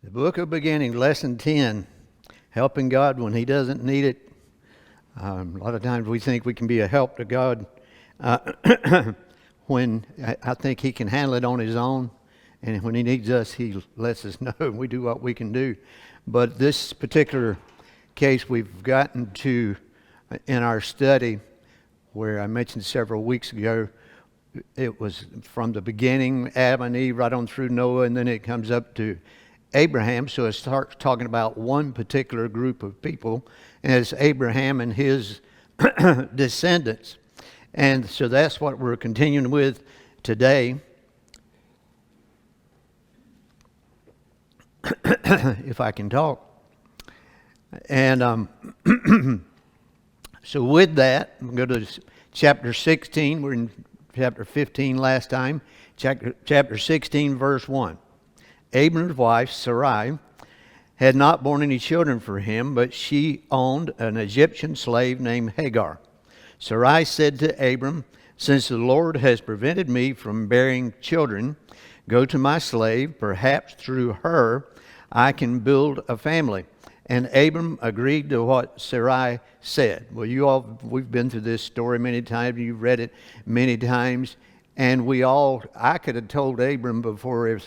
The book of beginning, lesson 10, helping God when he doesn't need it. A lot of times we think we can be a help to God when I think he can handle it on his own. And when he needs us, he lets us know and we do what we can do. But this particular case we've gotten to in our study, where I mentioned several weeks ago, it was from the beginning, Adam and Eve, right on through Noah, and then it comes up to Abraham. So it starts talking about one particular group of people, and it's Abraham and his descendants. And so that's what we're continuing with today. If I can talk. And so with that, I'm going to go to chapter 16. We're in chapter 15 last time. Chapter 16, verse 1. Abram's wife, Sarai, had not borne any children for him, but she owned an Egyptian slave named Hagar. Sarai said to Abram, "Since the Lord has prevented me from bearing children, go to my slave. Perhaps through her I can build a family." And Abram agreed to what Sarai said. Well, we've been through this story many times. You've read it many times. And I could have told Abram before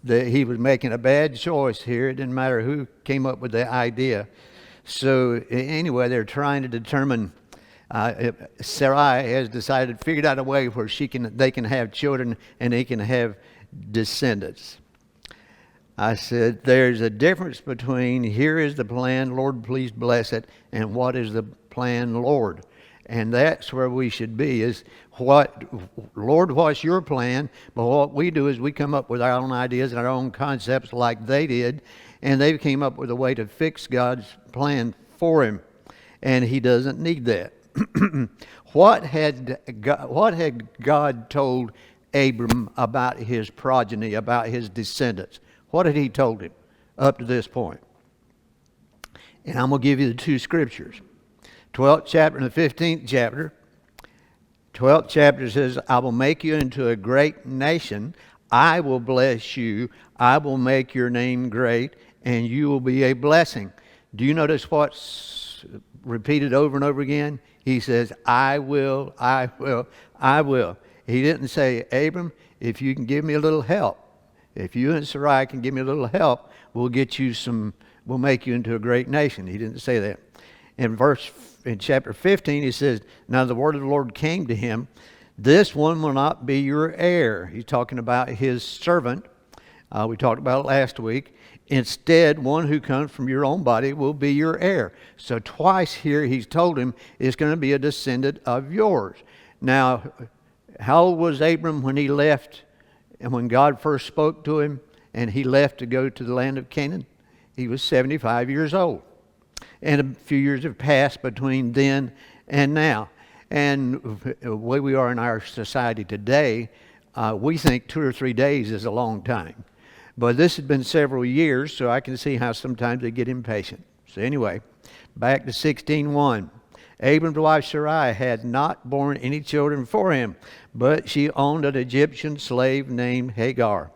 that he was making a bad choice here. It didn't matter who came up with the idea. So anyway, they're trying to determine. Sarai has figured out a way where they can have children and they can have descendants. I said, there's a difference between here is the plan, Lord, please bless it, and what is the plan, Lord? And that's where we should be, is Lord, what's your plan? But what we do is we come up with our own ideas and our own concepts like they did, and they came up with a way to fix God's plan for him, and he doesn't need that. What had God told Abram about his progeny, about his descendants? What had he told him up to this point? And I'm going to give you the two scriptures. 12th chapter and the 15th chapter. 12th chapter says, "I will make you into a great nation. I will bless you. I will make your name great, and you will be a blessing." Do you notice what's repeated over and over again? He says, I will, I will, I will. He didn't say, Abram, if you can give me a little help, if you and Sarai can give me a little help, we'll make you into a great nation. He didn't say that. In chapter 15, he says, "Now the word of the Lord came to him, this one will not be your heir." He's talking about his servant. We talked about it last week. "Instead, one who comes from your own body will be your heir." So twice here he's told him it's going to be a descendant of yours. Now, how old was Abram when he left? And when God first spoke to him and he left to go to the land of Canaan, he was 75 years old. And a few years have passed between then and now. And the way we are in our society today, we think 2 or 3 days is a long time. But this has been several years, so I can see how sometimes they get impatient. So anyway, back to 16:1. Abram's wife Sarai had not borne any children for him, but she owned an Egyptian slave named Hagar.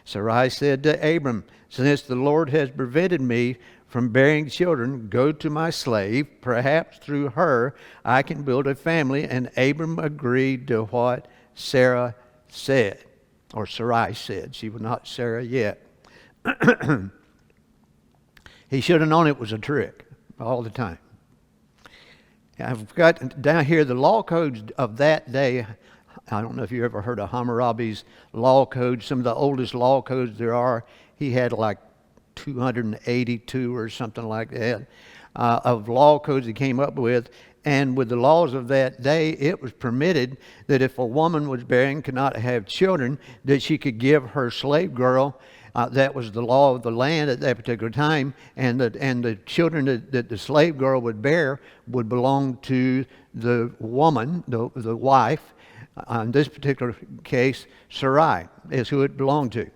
Sarai said to Abram, "Since the Lord has prevented me from bearing children, go to my slave. Perhaps through her I can build a family." And Abram agreed to what Sarai said. She was not Sarah yet. He should have known it was a trick all the time. I've got down here the law codes of that day. I don't know if you ever heard of Hammurabi's law codes, some of the oldest law codes there are. He had like 282 or something like that of law codes he came up with. And with the laws of that day, it was permitted that if a woman was barren, could not have children, that she could give her slave girl. That was the law of the land at that particular time, and the children that the slave girl would bear would belong to the woman, the wife. In this particular case, Sarai is who it belonged to.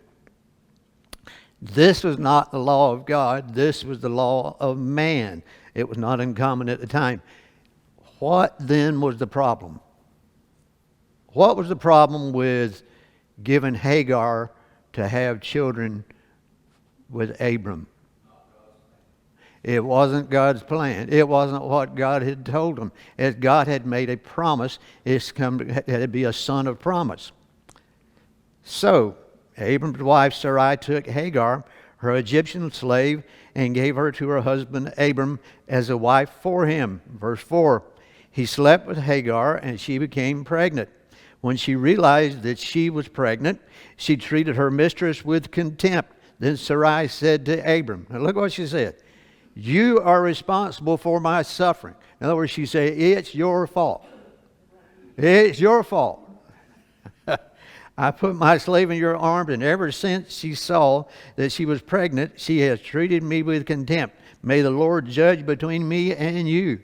This was not the law of God. This was the law of man. It was not uncommon at the time. What then was the problem? What was the problem with giving Hagar to have children with Abram. It wasn't God's plan. It wasn't what God had told him. As God had made a promise, it had to be a son of promise. So, Abram's wife Sarai took Hagar, her Egyptian slave, and gave her to her husband Abram as a wife for him. Verse 4, he slept with Hagar and she became pregnant. When she realized that she was pregnant, she treated her mistress with contempt. Then Sarai said to Abram, now look what she said, you are responsible for my suffering. In other words, she said, it's your fault. It's your fault. I put my slave in your arms, and ever since she saw that she was pregnant, she has treated me with contempt. May the Lord judge between me and you.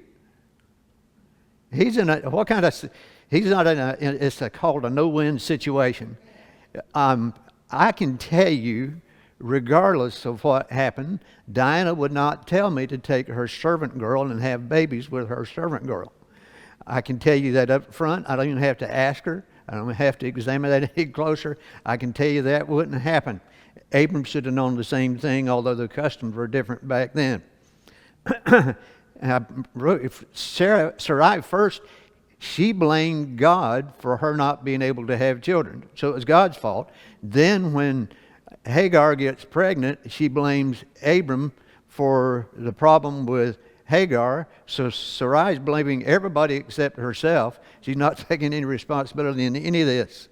He's in a, what kind of, he's not in a, it's called a no-win situation. I can tell you, regardless of what happened, Diana would not tell me to take her servant girl and have babies with her servant girl. I can tell you that up front. I don't even have to ask her. I don't have to examine that any closer. I can tell you that wouldn't happen. Abram should have known the same thing, although the customs were different back then. Sarai first, she blamed God for her not being able to have children. So it was God's fault. Then when Hagar gets pregnant, she blames Abram for the problem with Hagar. So Sarai's blaming everybody except herself. She's not taking any responsibility in any of this.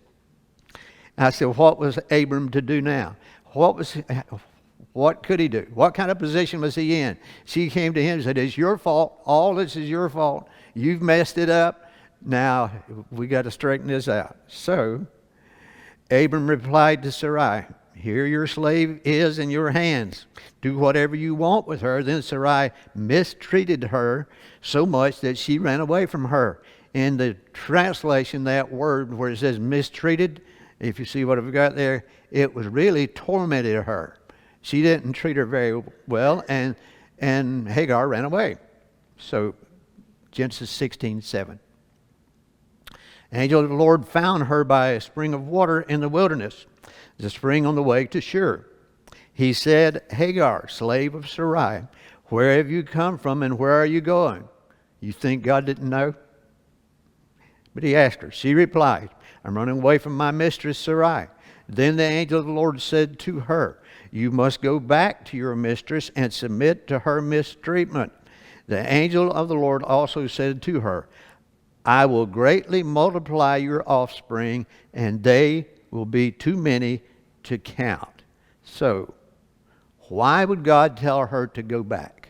I said, what was Abram to do now? What could he do? What kind of position was he in? She came to him and said, it's your fault. All this is your fault. You've messed it up. Now we got to straighten this out. So Abram replied to Sarai, here your slave is in your hands. Do whatever you want with her. Then Sarai mistreated her so much that she ran away from her. In the translation, that word where it says mistreated, if you see what I've got there, it was really tormented her. She didn't treat her very well, and Hagar ran away. So Genesis 16:7. Angel of the Lord found her by a spring of water in the wilderness, the spring on the way to Shur. He said, Hagar, slave of Sarai, where have you come from and where are you going? You think God didn't know? But he asked her. She replied, I'm running away from my mistress Sarai. Then the angel of the Lord said to her, you must go back to your mistress and submit to her mistreatment. The angel of the Lord also said to her, I will greatly multiply your offspring, and they will be too many to count. So, why would God tell her to go back?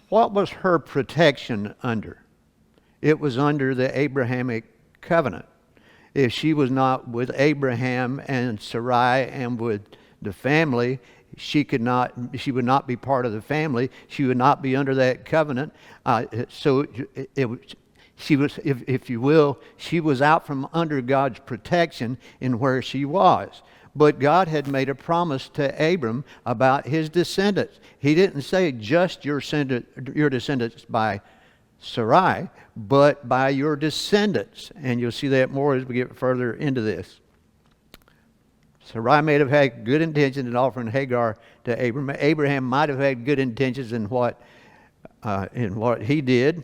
What was her protection under? It was under the Abrahamic covenant. If she was not with Abraham and Sarai and with the family, she would not be part of the family. She would not be under that covenant. She was, if you will, she was out from under God's protection in where she was. But God had made a promise to Abram about his descendants. He didn't say just your descendants by Sarai, but by your descendants. And you'll see that more as we get further into this. Sarai may have had good intentions in offering Hagar to Abram. Abraham might have had good intentions in what he did.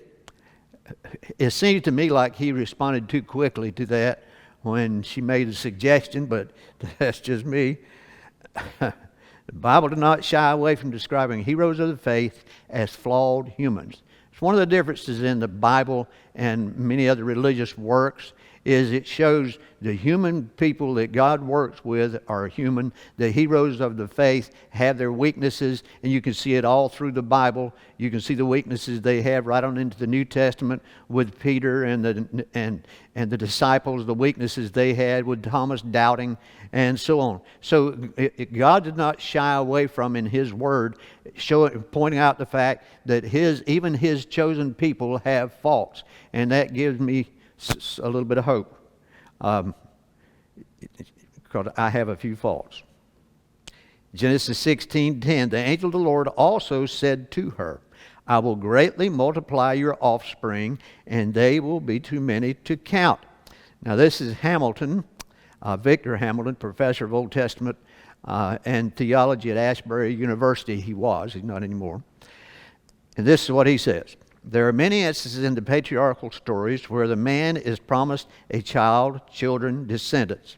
It seems to me like he responded too quickly to that when she made a suggestion, but that's just me. The Bible did not shy away from describing heroes of the faith as flawed humans. It's one of the differences in the Bible and many other religious works is it shows the human people that God works with are human. The heroes of the faith have their weaknesses, and you can see it all through the Bible. You can see the weaknesses they have right on into the New Testament with Peter and the disciples, the weaknesses they had with Thomas doubting, and so on. So God did not shy away from in His Word, pointing out the fact that even His chosen people have faults, and that gives me a little bit of hope, because I have a few faults. Genesis 16:10, the angel of the Lord also said to her, I will greatly multiply your offspring, and they will be too many to count. Now this is Hamilton. Victor Hamilton, professor of Old Testament and theology at Ashbury University. He's not anymore. And this is what he says. There are many instances in the patriarchal stories where the man is promised a child, children, descendants.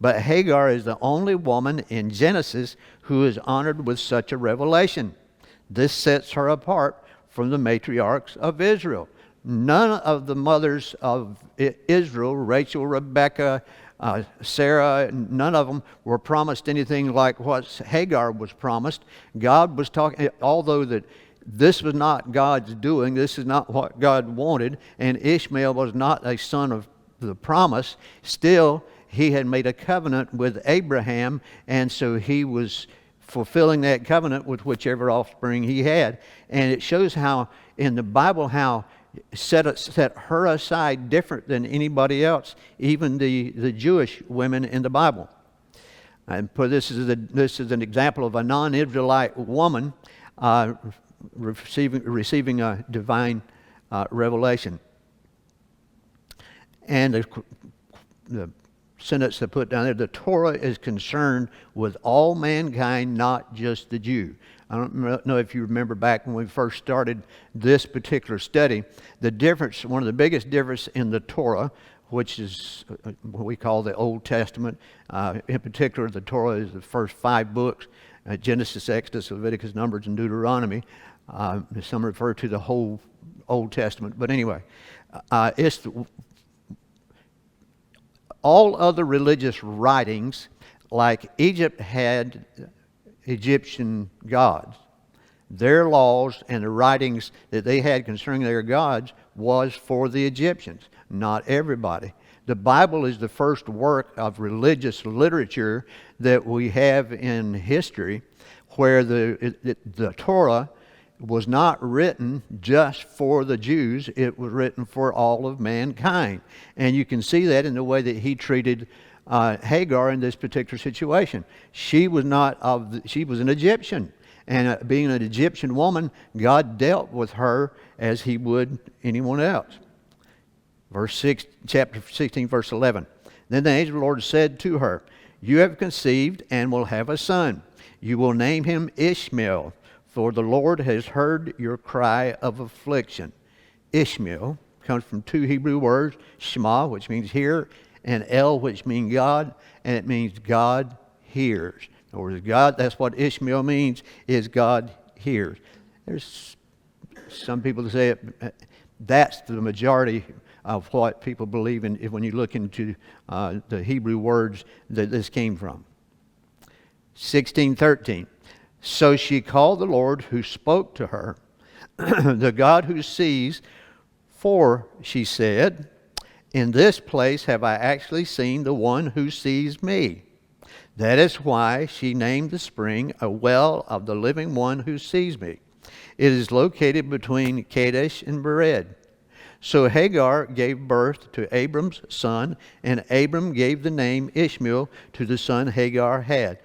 But Hagar is the only woman in Genesis who is honored with such a revelation. This sets her apart from the matriarchs of Israel. None of the mothers of Israel, Rachel, Rebecca, Sarah, none of them were promised anything like what Hagar was promised. God was talking, although that this was not God's doing, this is not what God wanted, and Ishmael was not a son of the promise, still he had made a covenant with Abraham, and so he was fulfilling that covenant with whichever offspring he had. And it shows how in the Bible how set her aside different than anybody else, even the Jewish women in the Bible. And this is an example of a non-Israelite woman receiving a divine revelation. And the sentence I put down there, the Torah is concerned with all mankind, not just the Jew. I don't know if you remember back when we first started this particular study, one of the biggest differences in the Torah, which is what we call the Old Testament. In particular, the Torah is the first 5 books, Genesis, Exodus, Leviticus, Numbers, and Deuteronomy. Some refer to the whole Old Testament. But anyway, all other religious writings, like Egypt had Egyptian gods. Their laws and the writings that they had concerning their gods was for the Egyptians, not everybody. The Bible is the first work of religious literature that we have in history where the Torah was not written just for the Jews. It was written for all of mankind. And you can see that in the way that he treated Hagar in this particular situation. She was an Egyptian. And being an Egyptian woman, God dealt with her as he would anyone else. Chapter 16, verse 11. Then the angel of the Lord said to her, "You have conceived and will have a son. You will name him Ishmael, for the Lord has heard your cry of affliction." Ishmael comes from 2 Hebrew words, Shema, which means hear, and El, which means God, and it means God hears. In other words, God, that's what Ishmael means, is God hears. There's some people that say that's the majority of what people believe in when you look into the Hebrew words that this came from. 16:13. So she called the Lord who spoke to her, the God who sees, for she said, "In this place have I actually seen the one who sees me." That is why she named the spring a well of the living one who sees me. It is located between Kadesh and Bered. So Hagar gave birth to Abram's son, and Abram gave the name Ishmael to the son Hagar had.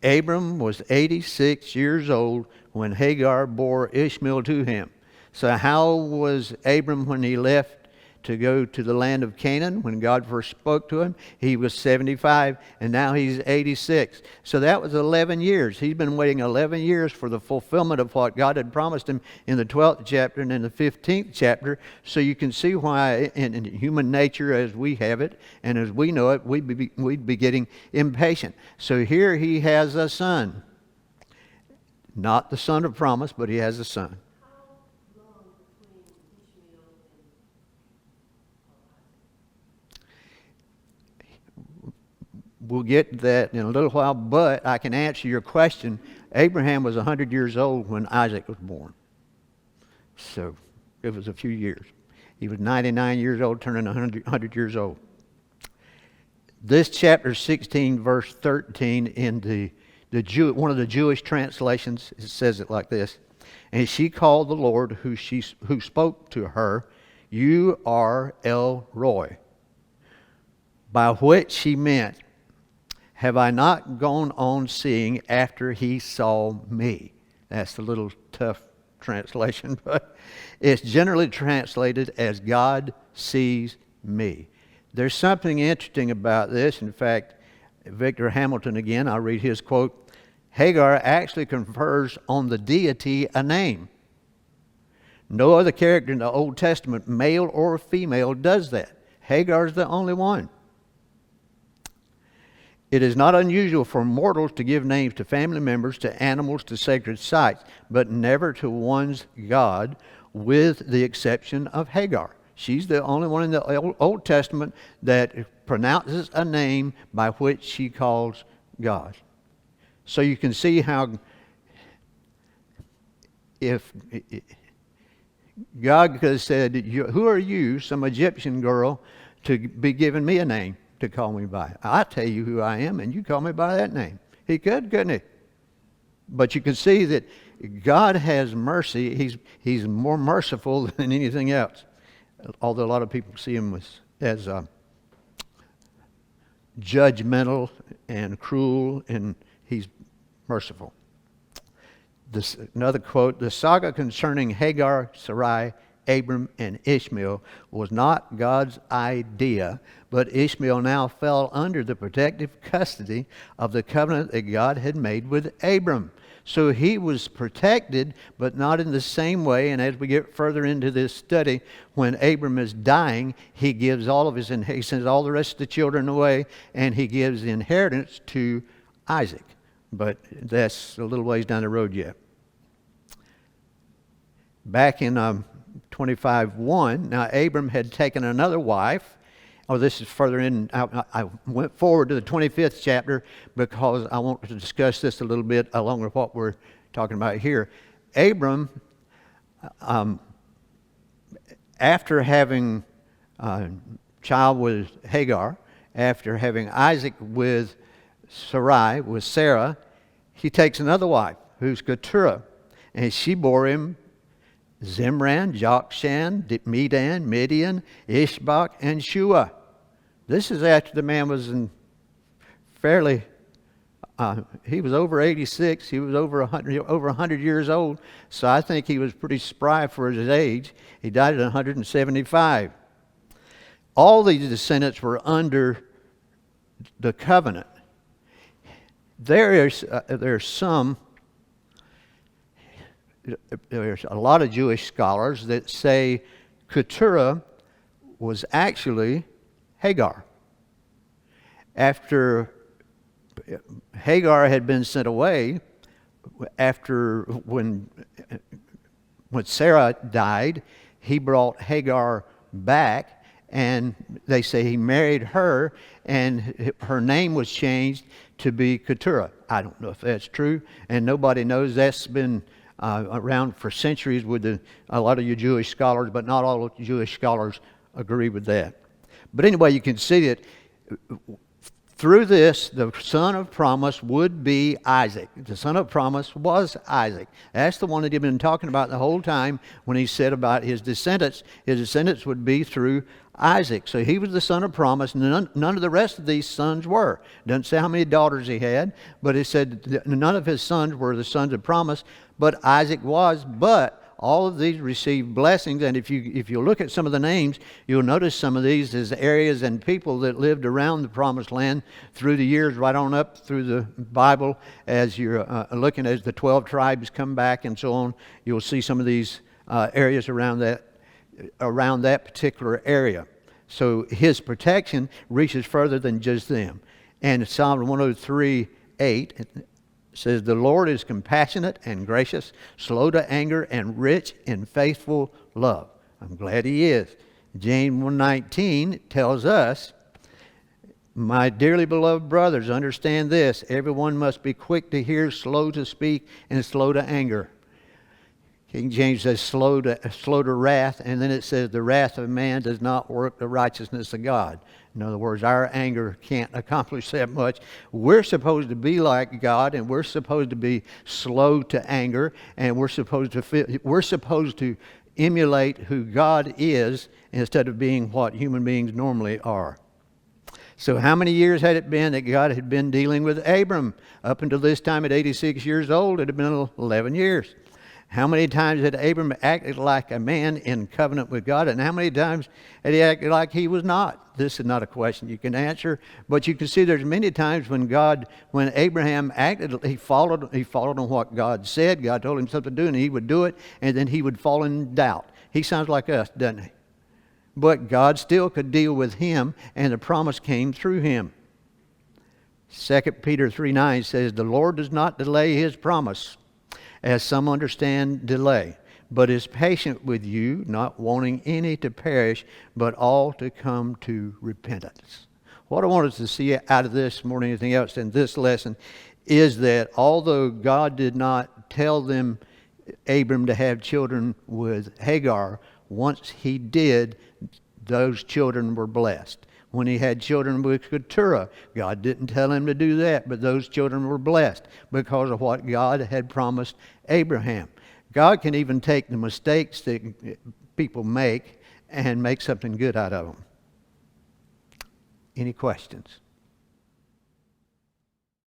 Abram was 86 years old when Hagar bore Ishmael to him. So how was Abram when he left to go to the land of Canaan? When God first spoke to him, he was 75, and now he's 86. So that was 11 years. He's been waiting 11 years for the fulfillment of what God had promised him in the 12th chapter and in the 15th chapter. So you can see why in human nature as we have it and as we know it, we'd be getting impatient. So here he has a son. Not the son of promise, but he has a son. We'll get to that in a little while, but I can answer your question. Abraham was 100 years old when Isaac was born. So it was a few years. He was 99 years old, turning 100 years old. This chapter 16, verse 13, in one of the Jewish translations, it says it like this. And she called the Lord who spoke to her, "You are El Roi," by which she meant, "Have I not gone on seeing after he saw me?" That's a little tough translation, but it's generally translated as "God sees me." There's something interesting about this. In fact, Victor Hamilton again, I'll read his quote. Hagar actually confers on the deity a name. No other character in the Old Testament, male or female, does that. Hagar is the only one. It is not unusual for mortals to give names to family members, to animals, to sacred sites, but never to one's God, with the exception of Hagar. She's the only one in the Old Testament that pronounces a name by which she calls God. So you can see how if God could have said, who are you, some Egyptian girl, to be giving me a name to call me by? I tell you who I am, and you call me by that name. He could, couldn't he? But you can see that God has mercy. He's more merciful than anything else. Although a lot of people see him as judgmental and cruel, and he's merciful. Another quote, the saga concerning Hagar, Sarai, Abram, and Ishmael was not God's idea, but Ishmael now fell under the protective custody of the covenant that God had made with Abram. So he was protected, but not in the same way. And as we get further into this study, when Abram is dying, he gives he sends all the rest of the children away, and he gives the inheritance to Isaac. But that's a little ways down the road yet. Back in 25:1, now Abram had taken another wife. Oh, this is further in. I went forward to the 25th chapter because I want to discuss this a little bit along with what we're talking about here. Abram, after having a child with Hagar, after having Isaac with Sarai, with Sarah, he takes another wife who's Keturah, and she bore him Zimran, Jokshan, Medan, Midian, Ishbak, and Shua. This is after the man was he was over 86. He was over 100 years old. So I think he was pretty spry for his age. He died at 175. All these descendants were under the covenant. There's a lot of Jewish scholars that say Keturah was actually Hagar. After Hagar had been sent away, when Sarah died, he brought Hagar back, and they say he married her, and her name was changed to be Keturah. I don't know if that's true, and nobody knows. That's been around for centuries with a lot of you Jewish scholars, but not all Jewish scholars agree with that. But anyway, you can see that through this, the son of promise would be Isaac. The son of promise was Isaac. That's the one that he'd been talking about the whole time when he said about his descendants. His descendants would be through Isaac. So he was the son of promise. None of the rest of these sons were. Doesn't say how many daughters he had, but it said none of his sons were the sons of promise, but Isaac was. But all of these received blessings, and if you look at some of the names, you'll notice some of these as areas and people that lived around the promised land through the years, right on up through the Bible. As you're looking as the 12 tribes come back and so on, you'll see some of these areas around that particular area. So his protection reaches further than just them. And Psalm 103:8 says, the Lord is compassionate and gracious, slow to anger, and rich in faithful love. I'm glad he is. James 1:19 tells us, my dearly beloved brothers, understand this. Everyone must be quick to hear, slow to speak, and slow to anger. King James says slow to wrath, and then it says the wrath of man does not work the righteousness of God. In other words, our anger can't accomplish that much. We're supposed to be like God, and we're supposed to be slow to anger, and we're supposed to emulate who God is instead of being what human beings normally are. So how many years had it been that God had been dealing with Abram? Up until this time at 86 years old, it had been 11 years. How many times had Abram acted like a man in covenant with God, and how many times had he acted like he was not? This is not a question you can answer, but you can see there's many times when Abraham acted, he followed on what God said. God told him something to do, and he would do it, and then he would fall in doubt. He sounds like us, doesn't he? But God still could deal with him, and the promise came through him. 2 Peter 3:9 says, "The Lord does not delay his promise, as some understand delay, but is patient with you, not wanting any to perish, but all to come to repentance." What I want us to see out of this more than anything else in this lesson is that although God did not tell them, Abram, to have children with Hagar, once he did, those children were blessed. When he had children with Keturah, God didn't tell him to do that, but those children were blessed because of what God had promised Abraham. God can even take the mistakes that people make and make something good out of them. Any questions?